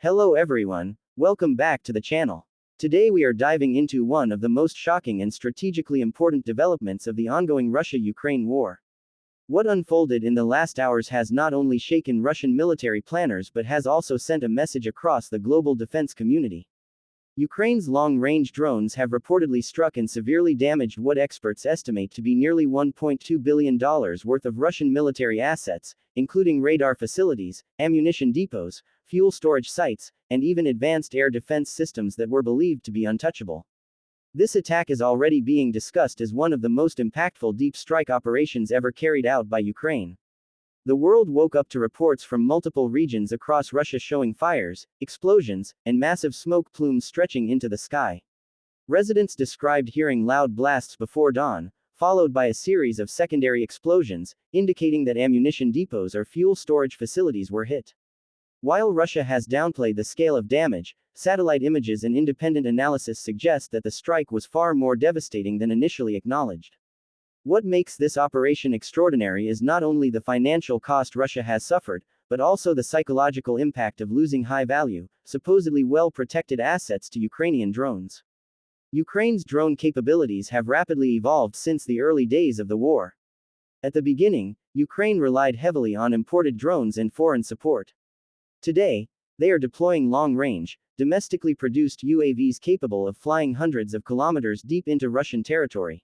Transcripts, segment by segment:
Hello everyone, welcome back to the channel. Today we are diving into one of the most shocking and strategically important developments of the ongoing Russia-Ukraine war. What unfolded in the last hours has not only shaken Russian military planners but has also sent a message across the global defense community. Ukraine's long-range drones have reportedly struck and severely damaged what experts estimate to be nearly $1.2 billion worth of Russian military assets, including radar facilities, ammunition depots, fuel storage sites, and even advanced air defense systems that were believed to be untouchable. This attack is already being discussed as one of the most impactful deep strike operations ever carried out by Ukraine. The world woke up to reports from multiple regions across Russia showing fires, explosions, and massive smoke plumes stretching into the sky. Residents described hearing loud blasts before dawn, followed by a series of secondary explosions, indicating that ammunition depots or fuel storage facilities were hit. While Russia has downplayed the scale of damage, satellite images and independent analysis suggest that the strike was far more devastating than initially acknowledged. What makes this operation extraordinary is not only the financial cost Russia has suffered, but also the psychological impact of losing high-value, supposedly well-protected assets to Ukrainian drones. Ukraine's drone capabilities have rapidly evolved since the early days of the war. At the beginning, Ukraine relied heavily on imported drones and foreign support. Today, they are deploying long-range, domestically produced UAVs capable of flying hundreds of kilometers deep into Russian territory.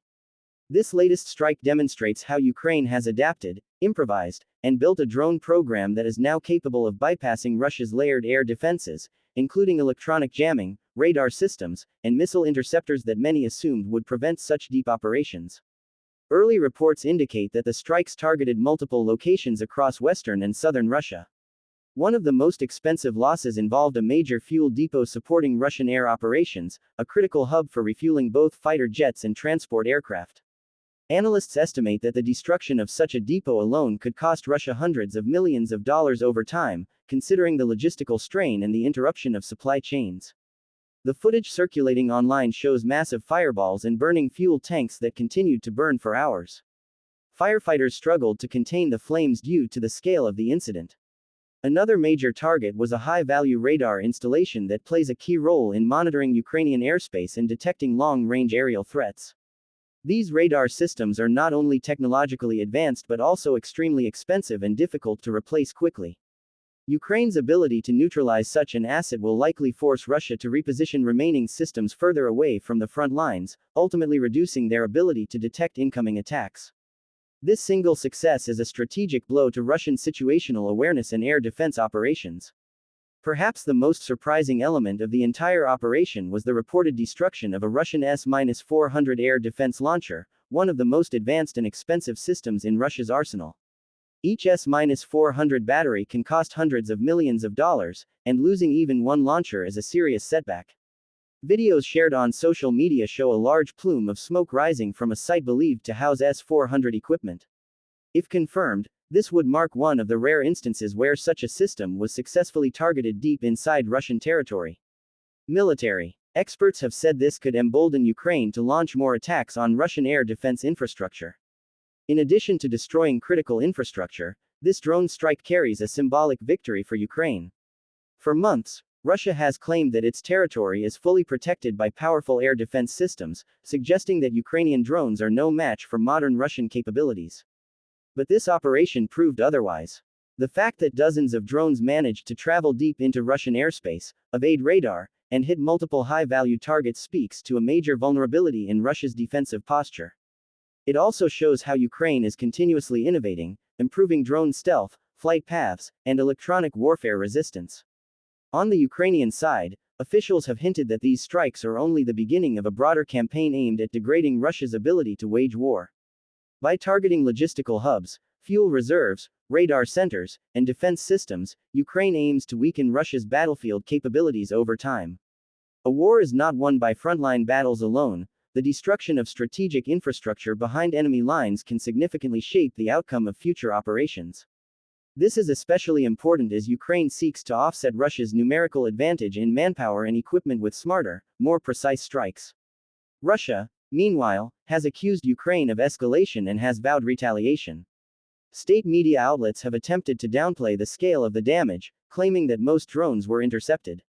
This latest strike demonstrates how Ukraine has adapted, improvised, and built a drone program that is now capable of bypassing Russia's layered air defenses, including electronic jamming, radar systems, and missile interceptors that many assumed would prevent such deep operations. Early reports indicate that the strikes targeted multiple locations across western and southern Russia. One of the most expensive losses involved a major fuel depot supporting Russian air operations, a critical hub for refueling both fighter jets and transport aircraft. Analysts estimate that the destruction of such a depot alone could cost Russia hundreds of millions of dollars over time, considering the logistical strain and the interruption of supply chains. The footage circulating online shows massive fireballs and burning fuel tanks that continued to burn for hours. Firefighters struggled to contain the flames due to the scale of the incident. Another major target was a high-value radar installation that plays a key role in monitoring Ukrainian airspace and detecting long-range aerial threats. These radar systems are not only technologically advanced but also extremely expensive and difficult to replace quickly. Ukraine's ability to neutralize such an asset will likely force Russia to reposition remaining systems further away from the front lines, ultimately reducing their ability to detect incoming attacks. This single success is a strategic blow to Russian situational awareness and air defense operations. Perhaps the most surprising element of the entire operation was the reported destruction of a Russian S-400 air defense launcher, one of the most advanced and expensive systems in Russia's arsenal. Each S-400 battery can cost hundreds of millions of dollars, and losing even one launcher is a serious setback. Videos shared on social media show a large plume of smoke rising from a site believed to house S-400 equipment. If confirmed, this would mark one of the rare instances where such a system was successfully targeted deep inside Russian territory. Military experts have said this could embolden Ukraine to launch more attacks on Russian air defense infrastructure. In addition to destroying critical infrastructure, this drone strike carries a symbolic victory for Ukraine. For months, Russia has claimed that its territory is fully protected by powerful air defense systems, suggesting that Ukrainian drones are no match for modern Russian capabilities. But this operation proved otherwise. The fact that dozens of drones managed to travel deep into Russian airspace, evade radar, and hit multiple high-value targets speaks to a major vulnerability in Russia's defensive posture. It also shows how Ukraine is continuously innovating, improving drone stealth, flight paths, and electronic warfare resistance. On the Ukrainian side, officials have hinted that these strikes are only the beginning of a broader campaign aimed at degrading Russia's ability to wage war. By targeting logistical hubs, fuel reserves, radar centers, and defense systems, Ukraine aims to weaken Russia's battlefield capabilities over time. A war is not won by frontline battles alone. The destruction of strategic infrastructure behind enemy lines can significantly shape the outcome of future operations. This is especially important as Ukraine seeks to offset Russia's numerical advantage in manpower and equipment with smarter, more precise strikes. Russia, meanwhile, has accused Ukraine of escalation and has vowed retaliation. State media outlets have attempted to downplay the scale of the damage, claiming that most drones were intercepted.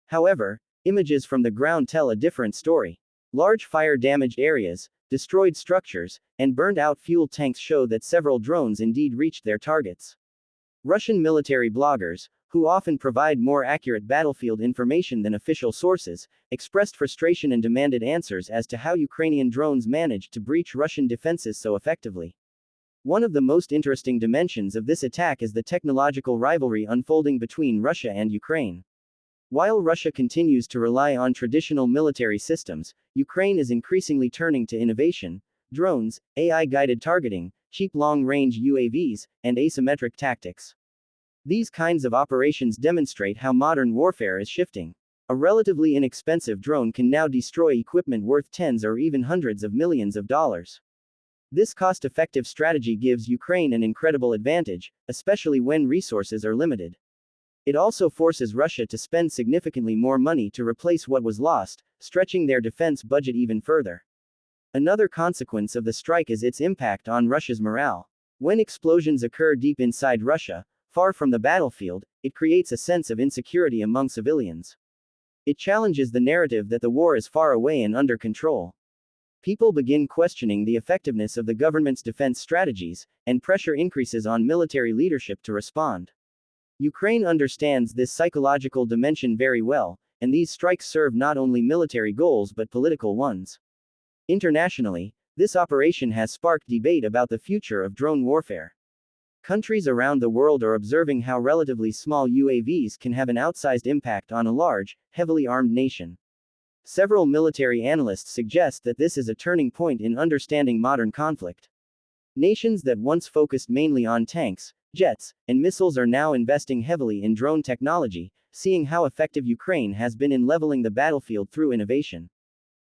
However, images from the ground tell a different story. Large fire-damaged areas, destroyed structures, and burned-out fuel tanks show that several drones indeed reached their targets. Russian military bloggers, who often provide more accurate battlefield information than official sources, expressed frustration and demanded answers as to how Ukrainian drones managed to breach Russian defenses so effectively. One of the most interesting dimensions of this attack is the technological rivalry unfolding between Russia and Ukraine. While Russia continues to rely on traditional military systems, Ukraine is increasingly turning to innovation: drones, AI-guided targeting, cheap long-range UAVs, and asymmetric tactics. These kinds of operations demonstrate how modern warfare is shifting. A relatively inexpensive drone can now destroy equipment worth tens or even hundreds of millions of dollars. This cost-effective strategy gives Ukraine an incredible advantage, especially when resources are limited. It also forces Russia to spend significantly more money to replace what was lost, stretching their defense budget even further. Another consequence of the strike is its impact on Russia's morale. When explosions occur deep inside Russia, far from the battlefield, it creates a sense of insecurity among civilians. It challenges the narrative that the war is far away and under control. People begin questioning the effectiveness of the government's defense strategies, and pressure increases on military leadership to respond. Ukraine understands this psychological dimension very well, and these strikes serve not only military goals but political ones. Internationally, this operation has sparked debate about the future of drone warfare. Countries around the world are observing how relatively small UAVs can have an outsized impact on a large, heavily armed nation. Several military analysts suggest that this is a turning point in understanding modern conflict. Nations that once focused mainly on tanks, jets, and missiles are now investing heavily in drone technology, seeing how effective Ukraine has been in leveling the battlefield through innovation.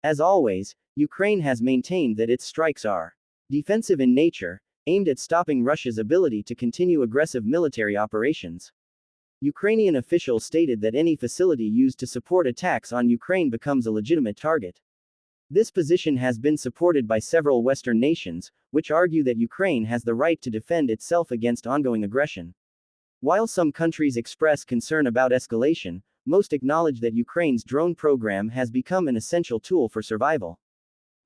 As always, Ukraine has maintained that its strikes are defensive in nature, aimed at stopping Russia's ability to continue aggressive military operations. Ukrainian officials stated that any facility used to support attacks on Ukraine becomes a legitimate target. This position has been supported by several Western nations, which argue that Ukraine has the right to defend itself against ongoing aggression. While some countries express concern about escalation, most acknowledge that Ukraine's drone program has become an essential tool for survival.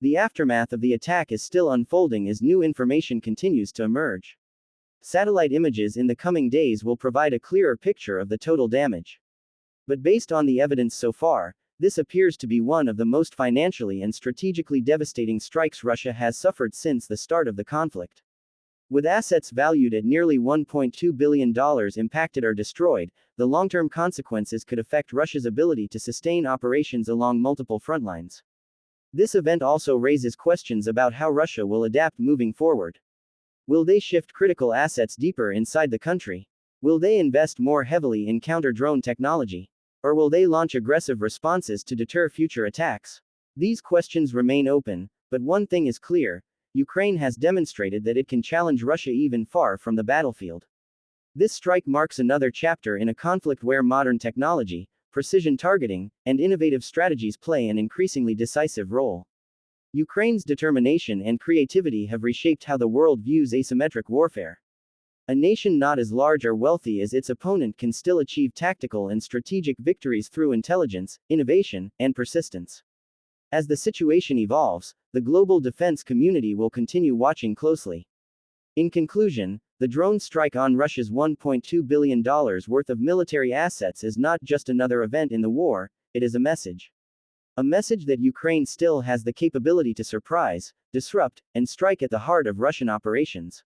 The aftermath of the attack is still unfolding as new information continues to emerge. Satellite images in the coming days will provide a clearer picture of the total damage. But based on the evidence so far, this appears to be one of the most financially and strategically devastating strikes Russia has suffered since the start of the conflict. With assets valued at nearly $1.2 billion impacted or destroyed, the long-term consequences could affect Russia's ability to sustain operations along multiple front lines. This event also raises questions about how Russia will adapt moving forward. Will they shift critical assets deeper inside the country? Will they invest more heavily in counter-drone technology? Or will they launch aggressive responses to deter future attacks? These questions remain open, but one thing is clear: Ukraine has demonstrated that it can challenge Russia even far from the battlefield. This strike marks another chapter in a conflict where modern technology, precision targeting, and innovative strategies play an increasingly decisive role. Ukraine's determination and creativity have reshaped how the world views asymmetric warfare. A nation not as large or wealthy as its opponent can still achieve tactical and strategic victories through intelligence, innovation, and persistence. As the situation evolves, the global defense community will continue watching closely. In conclusion, the drone strike on Russia's $1.2 billion worth of military assets is not just another event in the war, it is a message. A message that Ukraine still has the capability to surprise, disrupt, and strike at the heart of Russian operations.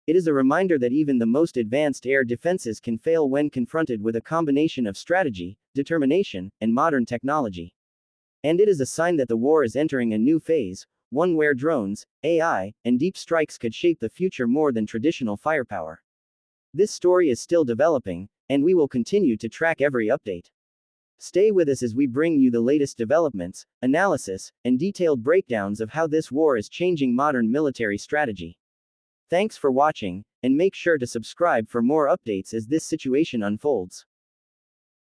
It is a reminder that even the most advanced air defenses can fail when confronted with a combination of strategy, determination, and modern technology. And it is a sign that the war is entering a new phase, one where drones, AI, and deep strikes could shape the future more than traditional firepower. This story is still developing, and we will continue to track every update. Stay with us as we bring you the latest developments, analysis, and detailed breakdowns of how this war is changing modern military strategy. Thanks for watching, and make sure to subscribe for more updates as this situation unfolds.